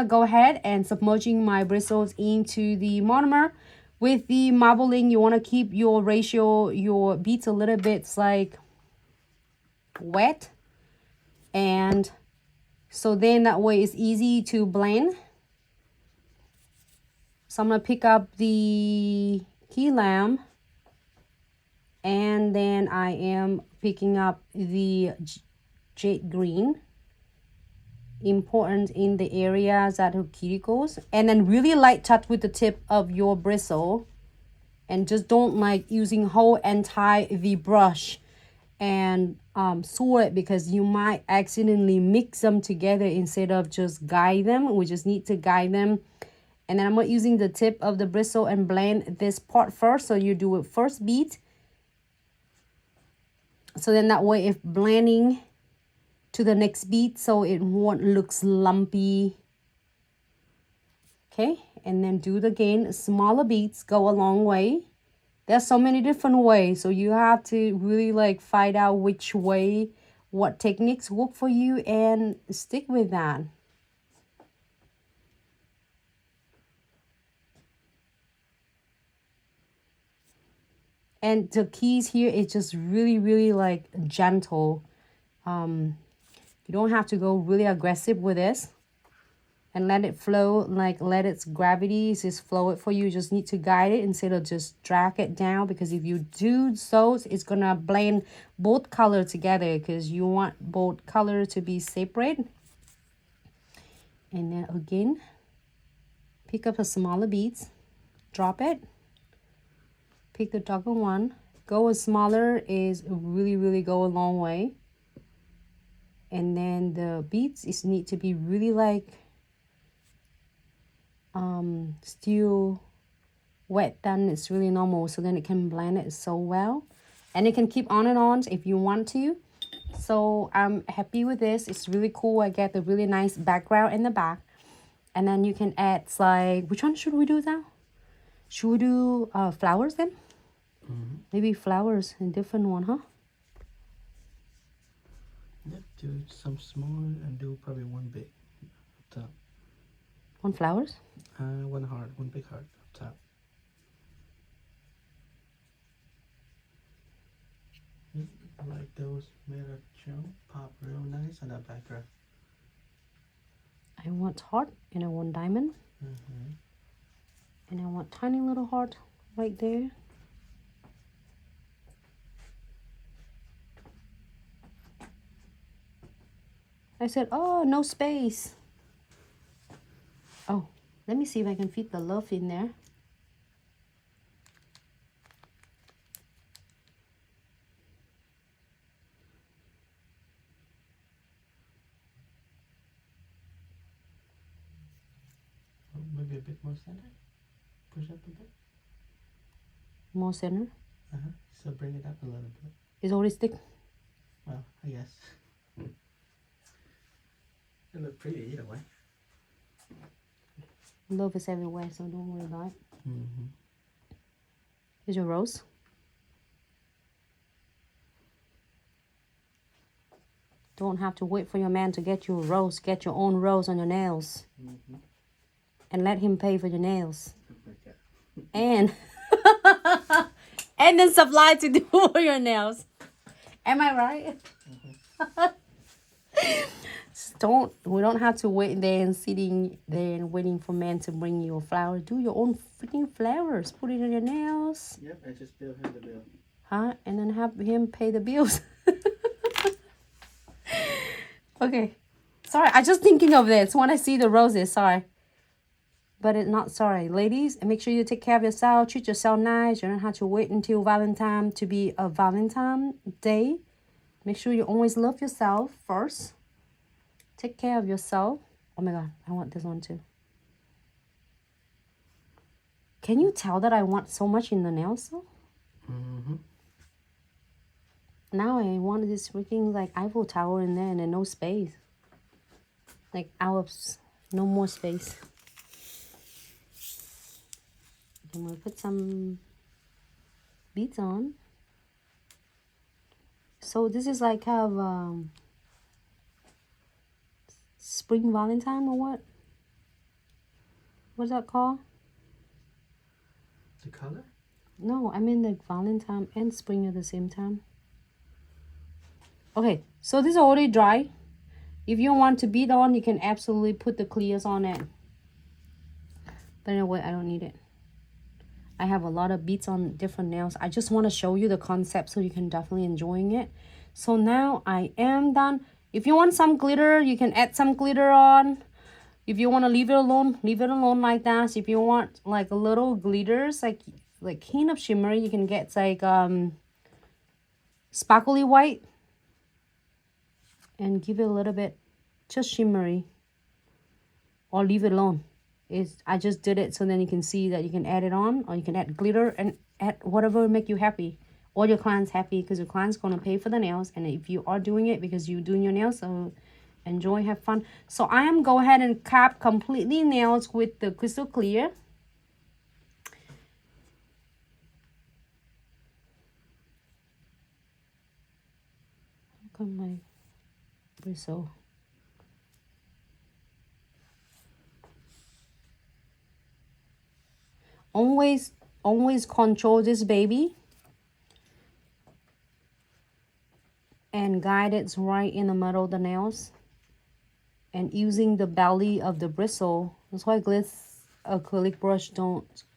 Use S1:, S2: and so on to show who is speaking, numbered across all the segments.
S1: gonna go ahead and submerging my bristles into the monomer. With the marbling, you want to keep your ratio, your beads a little bit like wet, and so then that way it's easy to blend. So I'm gonna pick up the key lamp, and then I am picking up the jade green, important in the areas that have cuticles, and then really light touch with the tip of your bristle, and just don't like using whole entire the brush and swirl it, because you might accidentally mix them together instead of just guide them. We just need to guide them. And then I'm not using the tip of the bristle and blend this part first, so you do it first beat, so then that way if blending to the next beat, so it won't look lumpy. Okay, and then do it again. Smaller beats go a long way. There's so many different ways, so you have to really like find out which way, what techniques work for you, and stick with that. And the keys here is just really like gentle. You don't have to go really aggressive with this, and let it flow, like let its gravity just flow it for you. You just need to guide it instead of just drag it down, because if you do so, it's gonna blend both color together, because you want both color to be separate. And then again, pick up a smaller beads, drop it, pick the darker one, go a smaller is really go a long way. And then the beads is need to be really like still wet, then it's really normal, so then it can blend it so well, and it can keep on and on if you want to. So I'm happy with this. It's really cool. I get the really nice background in the back, and then you can add like, which one should we do now? Should we do flowers then? Maybe flowers in different one, huh?
S2: Yep, do some small and do probably one big up top.
S1: One flowers?
S2: One heart, one big heart up top. I like those made of gel, pop real nice on that background.
S1: I want heart, and I want diamond, and I want tiny little heart right there. I said, oh, no space. Oh, let me see if I can fit the love in there.
S2: Oh, maybe a bit more center. Push up a bit.
S1: More center.
S2: So bring it up a little bit.
S1: It's already stick.
S2: Well, I guess. It look pretty either way.
S1: Love is everywhere, so don't worry about it.
S2: Mm-hmm.
S1: Here's your rose. Don't have to wait for your man to get you a rose. Get your own rose on your nails.
S2: Mm-hmm.
S1: And let him pay for your nails. Okay. And and then supply to do your nails. Am I right? We don't have to wait there and sitting there and waiting for men to bring you a flower. Do your own freaking flowers. Put it on your nails.
S2: Yep, I just bill him the bill.
S1: Huh? And then have him pay the bills. Okay. Sorry, I just thinking of this when I see the roses. Sorry. But it's not sorry. Ladies, make sure you take care of yourself. Treat yourself nice. You don't have to wait until Valentine to be a Valentine Day. Make sure you always love yourself first. Take care of yourself. Oh my God, I want this one too. Can you tell that I want so much in the nails though?
S2: Mm-hmm.
S1: Now I want this freaking like Eiffel Tower in there and then no space. Like no more space. I'm gonna put some beads on. So this is like kind of spring Valentine or what? what's that called?
S2: The color?
S1: No, I mean like Valentine and spring at the same time. Okay, so this is already dry. If you want to beat on, you can absolutely put the clears on it. But anyway, I don't need it. I have a lot of beads on different nails. I just want to show you the concept so you can definitely enjoying it. So now I am done. If you want some glitter, you can add some glitter on. If you want to leave it alone like that. If you want like a little glitters, like hint of shimmery, you can get like sparkly white and give it a little bit just shimmery, or leave it alone. I just did it so then you can see that you can add it on, or you can add glitter and add whatever make you happy or your client's happy, because your client's going to pay for the nails. And if you are doing it because you're doing your nails, so enjoy, have fun. So I am go ahead and cap completely nails with the crystal clear. Look at my bristle. Always control this baby and guide it right in the middle of the nails, and using the belly of the bristle. That's why Glitz acrylic brush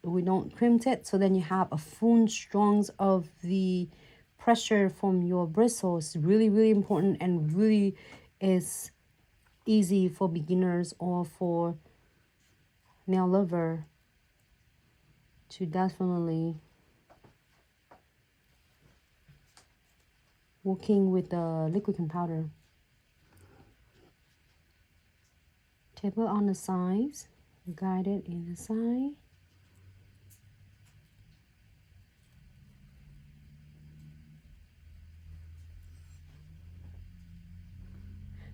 S1: we don't crimp it, so then you have a full strongs of the pressure from your bristles. Really important, and really is easy for beginners or for nail lover to definitely working with the liquid and powder. Taper on the sides, guide it in the side.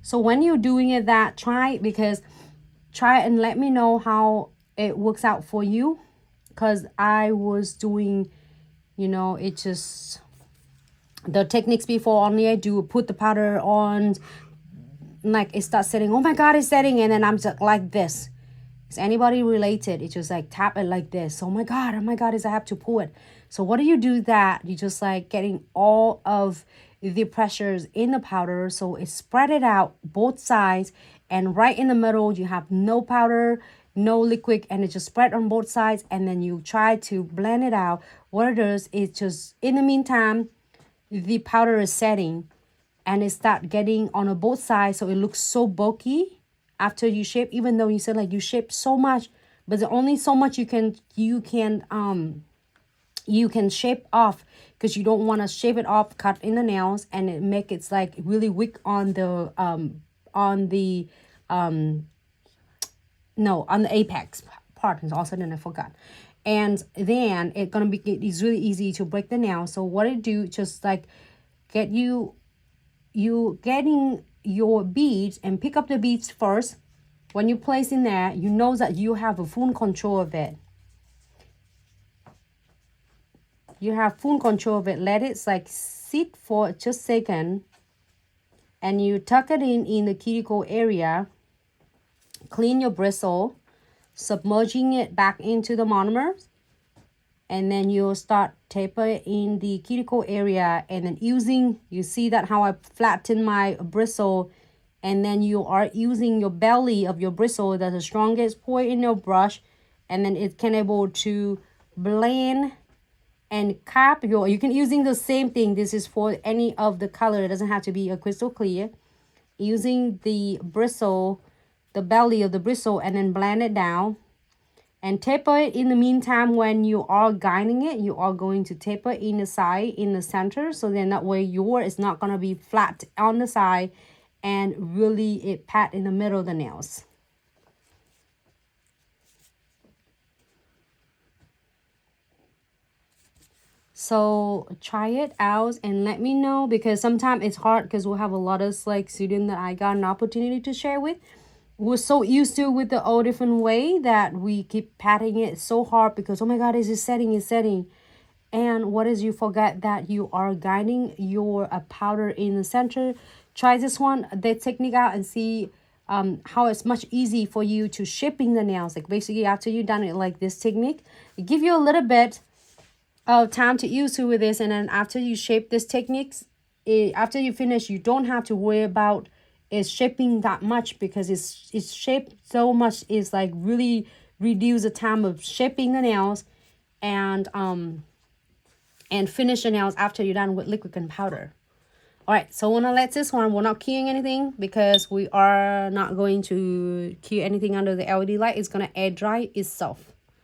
S1: So when you're doing it, try and let me know how it works out for you. Because I was doing, you know, it just, the techniques before only I do put the powder on, like it starts setting, oh my god, it's setting, and then I'm just like this. Is anybody related? It's just like tap it like this. Oh my god, is I have to pull it. So what do? You just like getting all of the pressures in the powder, so it spread it out both sides, and right in the middle you have no powder, no liquid, and it just spread on both sides. And then you try to blend it out. What it does is just, in the meantime, the powder is setting and it start getting on both sides, so it looks so bulky after you shape, even though you said like you shape so much, but there's only so much you can shape off, because you don't want to shape it off, cut in the nails, and it make it like really weak on the apex part. And also then I forgot. And then it's really easy to break the nail. So what I do, just like getting your beads, and pick up the beads first. When you place in there, you know that you have a full control of it. You have full control of it. Let it like sit for just a second, and you tuck it in the cuticle area. Clean your bristle, submerging it back into the monomers, and then you'll start taper in the cuticle area. And then you see that how I flatten my bristle, and then you are using your belly of your bristle, that's the strongest point in your brush, and then it can able to blend and cap you can using the same thing. This is for any of the color, it doesn't have to be a crystal clear. Using the bristle, the belly of the bristle, and then blend it down and taper it. In the meantime, when you are guiding it, you are going to taper in the side, in the center, so then that way your is not going to be flat on the side, and really it pat in the middle of the nails. So try it out and let me know, because sometimes it's hard, because we'll have a lot of like students that I got an opportunity to share with. We're so used to with the all different way that we keep patting it so hard, because oh my god, is setting. And what is, you forget that you are guiding your powder in the center. Try this one, the technique out, and see how it's much easy for you to shaping the nails. Like basically after you've done it like this technique, it give you a little bit of time to use with this, and then after you shape this techniques, after you finish, you don't have to worry about it shaping that much, because it's shaped so much. It's like really reduce the time of shaping the nails and finish the nails after you're done with liquid and powder. All right, so we're gonna let this one, we're not keying anything because we are not going to key anything under the LED light. It's gonna air dry itself.